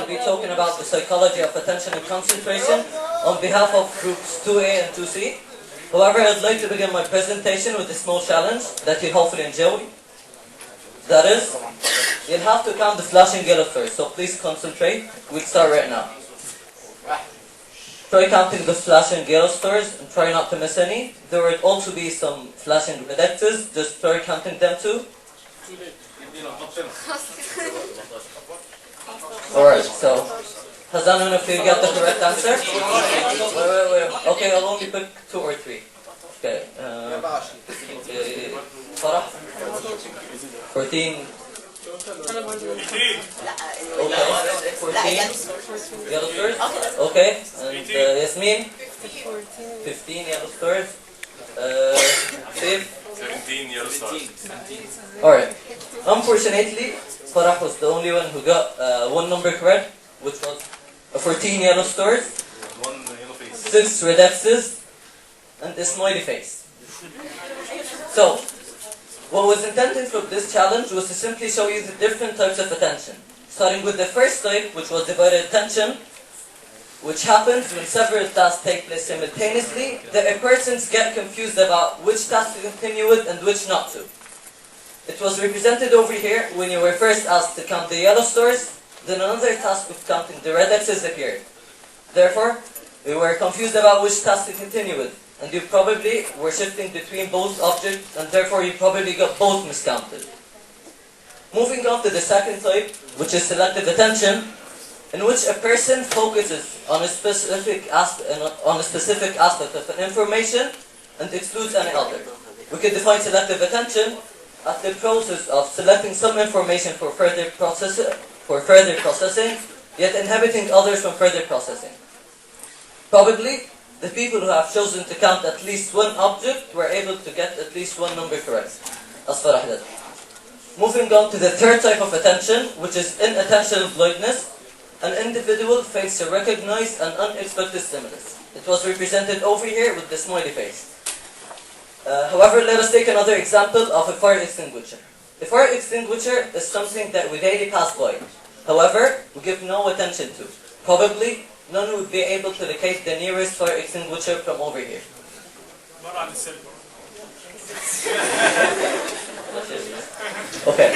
be talking about the psychology of attention and concentration on behalf of groups 2A and 2C. However, I'd like to begin my presentation with a small challenge that you'll hopefully enjoy. That is, you'll have to count the flashing yellow first, so please concentrate. We'll start right now. Try counting the flashing yellow stars and try not to miss any. There will also be some flashing red X's, just try counting them too. Alright, so has anyone of you got the correct answer? Wait. Okay, I'll only pick 2 or 3. Okay. Farah? 14. Okay. 14. Yellow stars? Okay. And Yasmin? 15 yellow stars. Steve? 17 yellow stars. Alright. Unfortunately, Farah was the only one who got one number correct, which was 14 yellow stars, 1 yellow face, 6 red X's, and a smiley face. So, what was intended from this challenge was to simply show you the different types of attention. Starting with the first type, which was divided attention, which happens when several tasks take place simultaneously, that persons get confused about which task to continue with and which not to. It was represented over here when you were first asked to count the yellow stars, then another task of counting the red X's appeared. Therefore, we were confused about which task to continue with, and you probably were shifting between both objects, and therefore you probably got both miscounted. Moving on to the second type, which is selective attention, in which a person focuses on a specific aspect of an information and excludes any other. We could define selective attention as the process of selecting some information for further processing, yet inhibiting others from further processing. Probably, the people who have chosen to count at least one object were able to get at least one number correct, as Farah did. Moving on to the third type of attention, which is inattentional blindness. An individual fails to recognize an unexpected stimulus. It was represented over here with the smiley face. However, let us take another example of a fire extinguisher. A fire extinguisher is something that we daily pass by. However, we give no attention to. Probably, none would be able to locate the nearest fire extinguisher from over here. Okay.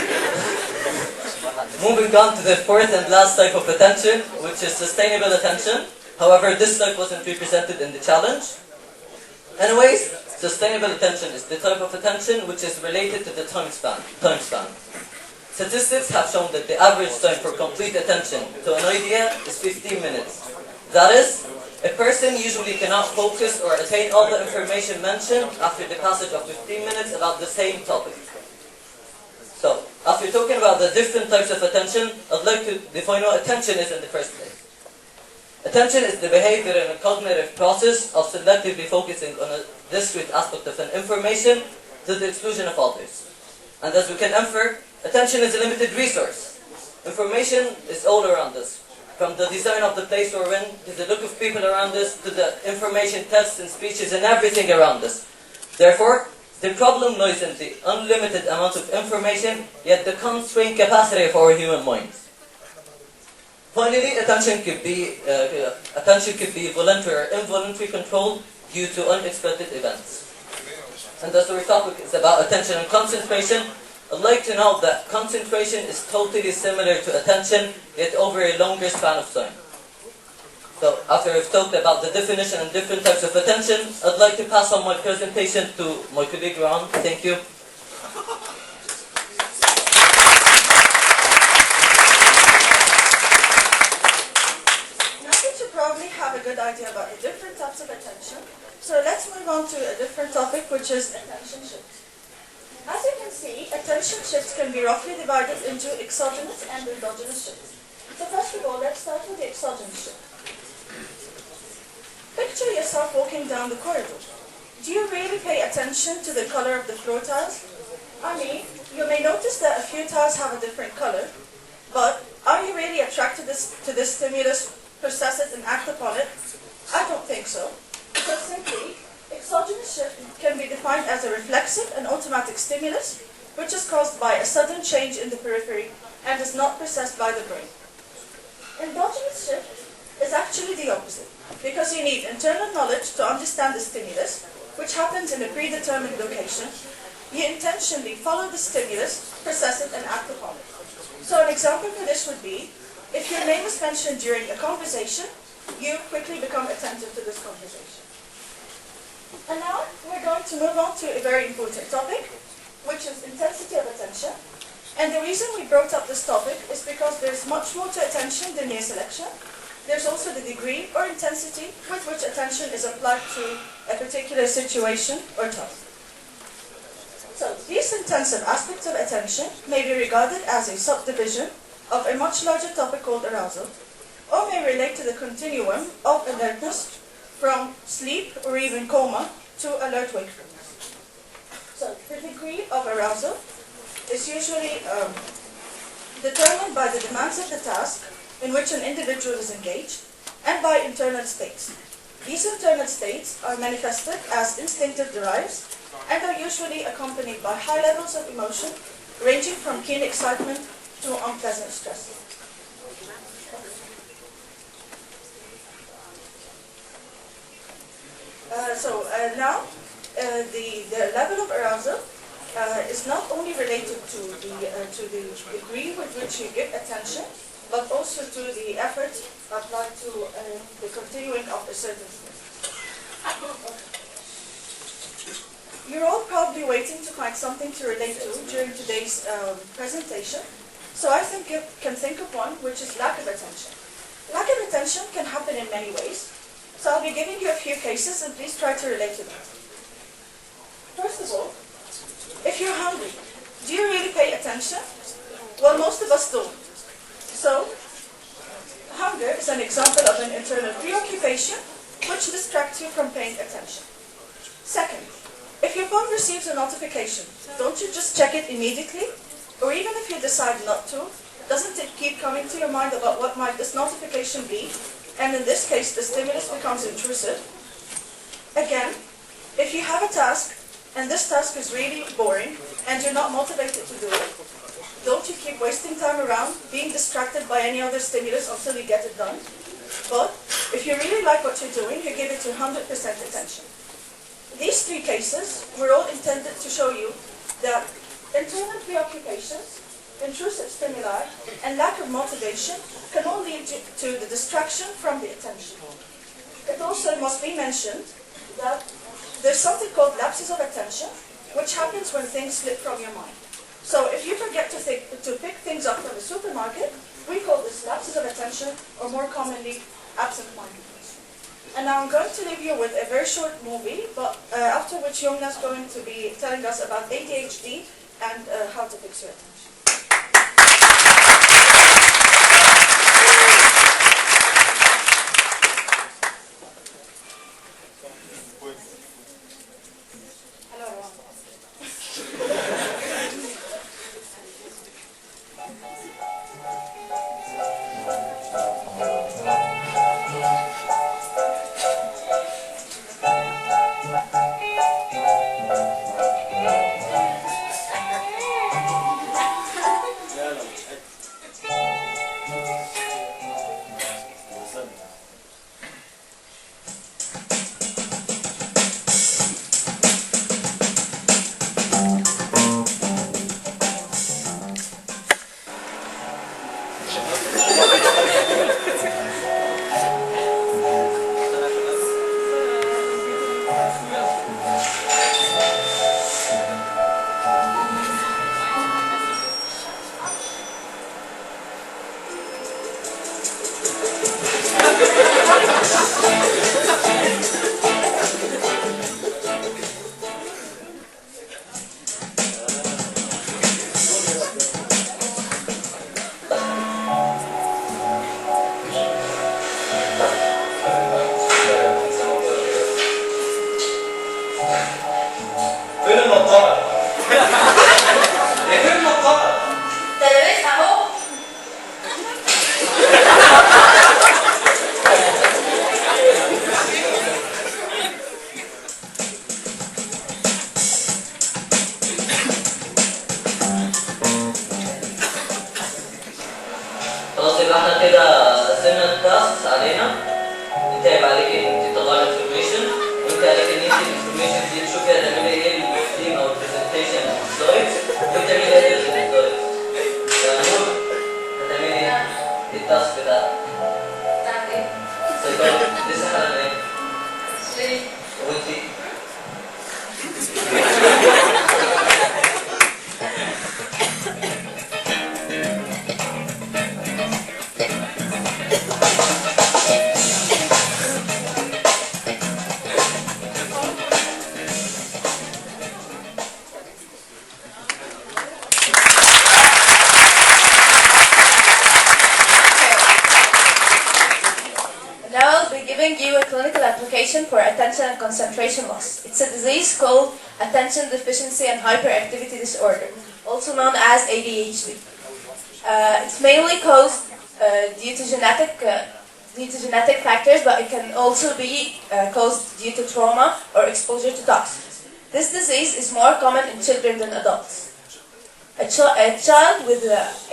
Moving on to the fourth and last type of attention, which is sustainable attention. However, this type wasn't represented in the challenge. Anyways, sustainable attention is the type of attention which is related to the time span. Statistics have shown that the average time for complete attention to an idea is 15 minutes. That is, a person usually cannot focus or attain all the information mentioned after the passage of 15 minutes about the same topic. So, after talking about the different types of attention, I'd like to define what attention is in the first place. Attention is the behavior and a cognitive process of selectively focusing on a discrete aspect of an information to the exclusion of others. And as we can infer, attention is a limited resource. Information is all around us. From the design of the place we're in, to the look of people around us, to the information tests and speeches and everything around us. Therefore, the problem lies in the unlimited amount of information, yet the constrained capacity of our human minds. Finally, attention could be voluntary or involuntary controlled due to unexpected events. And as our topic is about attention and concentration, I'd like to note that concentration is totally similar to attention, yet over a longer span of time. So, after I've talked about the definition and different types of attention, I'd like to pass on my presentation to my colleague Ron. Thank you. Have a good idea about the different types of attention. So let's move on to a different topic, which is attention shifts. As you can see, attention shifts can be roughly divided into exogenous and endogenous shifts. So first of all, let's start with the exogenous shift. Picture yourself walking down the corridor. Do you really pay attention to the color of the floor tiles? I mean, you may notice that a few tiles have a different color, but are you really attracted to this stimulus, process it and act upon it? I don't think so. Because simply, exogenous shift can be defined as a reflexive and automatic stimulus, which is caused by a sudden change in the periphery and is not processed by the brain. Endogenous shift is actually the opposite, because you need internal knowledge to understand the stimulus, which happens in a predetermined location. You intentionally follow the stimulus, process it, and act upon it. So an example for this would be, if your name is mentioned during a conversation, you quickly become attentive to this conversation. And now we're going to move on to a very important topic, which is intensity of attention. And the reason we brought up this topic is because there's much more to attention than mere selection. There's also the degree or intensity with which attention is applied to a particular situation or task. So these intensive aspects of attention may be regarded as a subdivision of a much larger topic called arousal, or may relate to the continuum of alertness from sleep or even coma to alert wakefulness. So the degree of arousal is usually determined by the demands of the task in which an individual is engaged and by internal states. These internal states are manifested as instinctive drives and are usually accompanied by high levels of emotion ranging from keen excitement to unpleasant stress. Now the level of arousal is not only related to the degree with which you give attention, but also to the effort applied to the continuing of a certain state. You're all probably waiting to find something to relate to during today's presentation, so I think you can think of one, which is lack of attention. Lack of attention can happen in many ways, so I'll be giving you a few cases and please try to relate to them. First of all, if you're hungry, do you really pay attention? Well, most of us don't. So, hunger is an example of an internal preoccupation which distracts you from paying attention. Second, if your phone receives a notification, don't you just check it immediately? Or even if you decide not to, doesn't it keep coming to your mind about what might this notification be? And in this case, the stimulus becomes intrusive. Again, if you have a task, and this task is really boring, and you're not motivated to do it, don't you keep wasting time around, being distracted by any other stimulus until you get it done? But if you really like what you're doing, you give it 100% attention. These three cases were all intended to show you that internal preoccupations, intrusive stimuli, and lack of motivation can all lead to the distraction from the attention. It also must be mentioned that there's something called lapses of attention, which happens when things slip from your mind. So if you forget to pick things up from the supermarket, we call this lapses of attention, or more commonly, absent-mindedness. And now I'm going to leave you with a very short movie, but after which Yomna is going to be telling us about ADHD and how to fix your attention. تاسك علينا. انت هيبقى عليك انت تطلع انفورميشن، وانت عليك ان انت الانفورميشن دي تشوفي هتعملي ايه الثيم او البرزنتيشن سلايدز، وتعملي ايه السلايدز. يعني هتعملي ايه؟ التاسك بتاعك. بتاعت ايه؟ سيكون لسه حالا ايه؟ ليه؟ وانتي؟ Now I'll be giving you a clinical application for attention and concentration loss. It's a disease called attention deficiency and hyperactivity disorder, also known as ADHD. It's mainly caused due to genetic factors, but it can also be caused due to trauma or exposure to toxins. This disease is more common in children than adults. A child with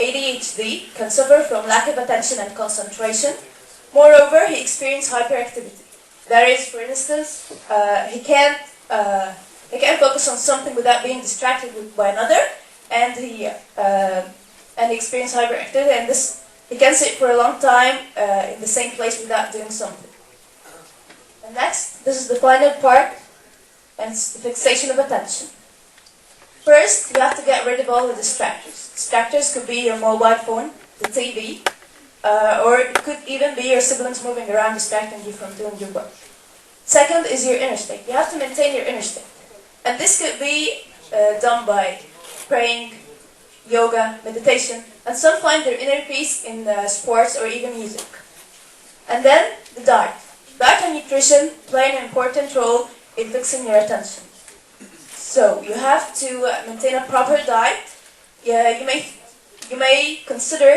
ADHD can suffer from lack of attention and concentration. Moreover, he experiences hyperactivity. That is, for instance, he can't focus on something without being distracted by another, and he experiences hyperactivity. And this, he can sit for a long time in the same place without doing something. And next, this is the final part, and it's the fixation of attention. First, you have to get rid of all the distractors. Distractors could be your mobile phone, the TV, or it could even be your siblings moving around distracting you from doing your work. Second is your inner state. You have to maintain your inner state. And this could be done by praying, yoga, meditation, and some find their inner peace in sports or even music. And then the diet. Diet and nutrition play an important role in fixing your attention. So you have to maintain a proper diet. You may consider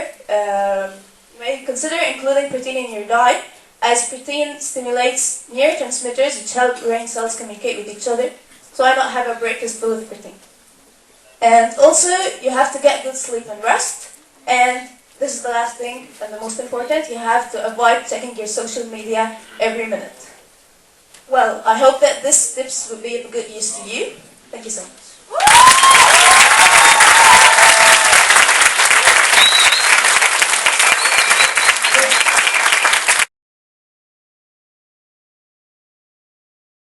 including protein in your diet, as protein stimulates neurotransmitters which help brain cells communicate with each other. So why not have a breakfast full of protein? And also, you have to get good sleep and rest. And this is the last thing and the most important, you have to avoid checking your social media every minute. Well, I hope that these tips will be of good use to you. Thank you so much.